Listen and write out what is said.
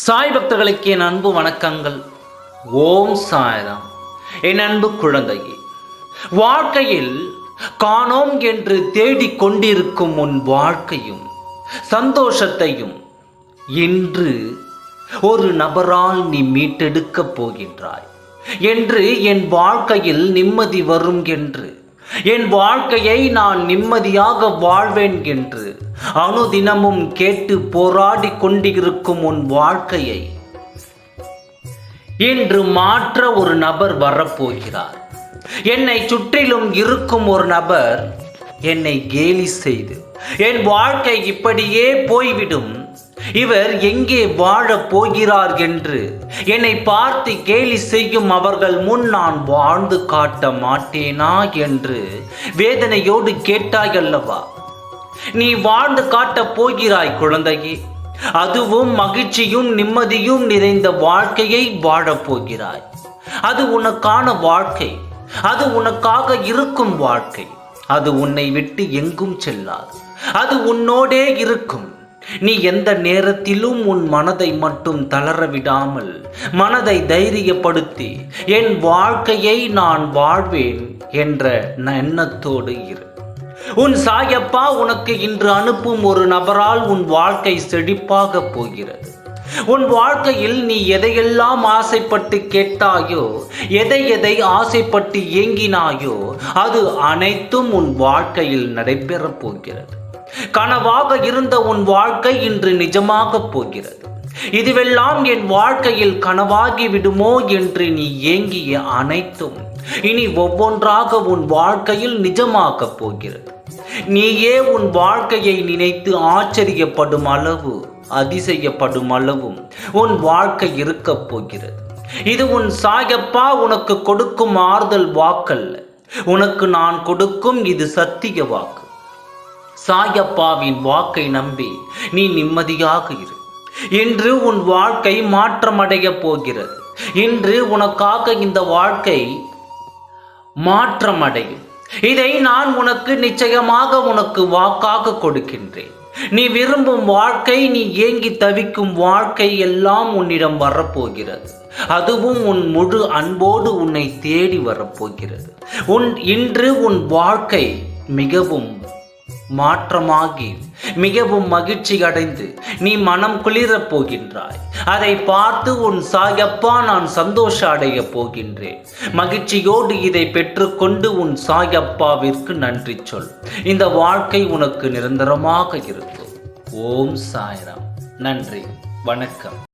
சாய் பக்தர்களுக்கு என் அன்பு வணக்கங்கள். ஓம் சாய்ராம். என் அன்பு குழந்தையே, வாழ்க்கையில் காணோம் என்று தேடிக் கொண்டிருக்கும் உன் வாழ்க்கையும் சந்தோஷத்தையும் இன்று ஒரு நபரால் நீ மீட்டெடுக்கப் போகின்றாய். என்று என் வாழ்க்கையில் நிம்மதி வரும் என்று, என் வாழ்க்கையை நான் நிம்மதியாக வாழ்வேன் என்று அனுதினமும் கேட்டு போராடி கொண்டிருக்கும் உன் வாழ்க்கையை இன்று மாற்ற ஒரு நபர் வரப்போகிறார். என்னை சுற்றிலும் இருக்கும் ஒரு நபர் என்னை கேலி செய்து, என் வாழ்க்கை இப்படியே போய்விடும், இவர் எங்கே வாழப் போகிறார் என்று என்னை பார்த்து கேலி செய்யும் அவர்கள் முன் நான் வாழ்ந்து காட்ட மாட்டேனா என்று வேதனையோடு கேட்டாய் அல்லவா? நீ வாழ்ந்து காட்டப் போகிறாய் குழந்தையே. அதுவும் மகிழ்ச்சியும் நிம்மதியும் நிறைந்த வாழ்க்கையை வாழப் போகிறாய். அது உனக்கான வாழ்க்கை, அது உனக்காக இருக்கும் வாழ்க்கை. அது உன்னை விட்டு எங்கும் செல்லாது, அது உன்னோடே இருக்கும். நீ எந்த நேரத்திலும் உன் மனதை மட்டும் தளர விடாமல் மனதை தைரியப்படுத்தி என் வாழ்க்கையை நான் வாழ்வேன் என்ற எண்ணத்தோடு இரு. உன் சாயப்பா உனக்கு இன்று அனுப்பும் ஒரு நபரால் உன் வாழ்க்கை செழிப்பாக போகிறது. உன் வாழ்க்கையில் நீ எதையெல்லாம் ஆசைப்பட்டு கேட்டாயோ, எதை ஆசைப்பட்டு ஏங்கினாயோ, அது அனைத்தும் உன் வாழ்க்கையில் நடைபெறப் போகிறது. கனவாக இருந்த உன் வாழ்க்கை இன்று நிஜமாக போகிறது. இதுவெல்லாம் என் வாழ்க்கையில் கனவாகி விடுமோ என்று நீ ஏங்கிய அனைத்தும் இனி ஒவ்வொன்றாக உன் வாழ்க்கையில் நிஜமாக போகிறது. நீயே உன் வாழ்க்கையை நினைத்து ஆச்சரியப்படும் அளவு, அதிசயப்படும் அளவும் உன் வாழ்க்கை இருக்க போகிறது. இது உன் சாயப்பா உனக்கு கொடுக்கும் ஆறுதல் வாக்கல்ல, உனக்கு நான் கொடுக்கும் இது சத்திய வாக்கு. சாயப்பாவின் வாக்கை நம்பி நீ நிம்மதியாக இரு. இன்று உன் வாழ்க்கை மாற்றமடைய போகிறது. இன்று உனக்காக இந்த வாழ்க்கை மாற்றமடையும். இதை நான் உனக்கு நிச்சயமாக உனக்கு வாக்காக கொடுக்கின்றேன். நீ விரும்பும் வாழ்க்கை, நீ ஏங்கி தவிக்கும் வாழ்க்கை எல்லாம் உன்னிடம் வரப்போகிறது. அதுவும் உன் முழு அன்போடு உன்னை தேடி வரப்போகிறது. இன்று உன் வாழ்க்கை மிகவும் மாற்றமாகி மிகவும் மகிழ்ச்சி அடைந்து நீ மனம் குளிரப் போகின்றாய். அதை பார்த்து உன் சாயப்பா நான் சந்தோஷ அடைய போகின்றேன். மகிழ்ச்சியோடு இதை பெற்றுக்கொண்டு உன் சாயப்பாவிற்கு நன்றி சொல். இந்த வாழ்க்கை உனக்கு நிரந்தரமாக இருக்கும். ஓம் சாய்ராம். நன்றி, வணக்கம்.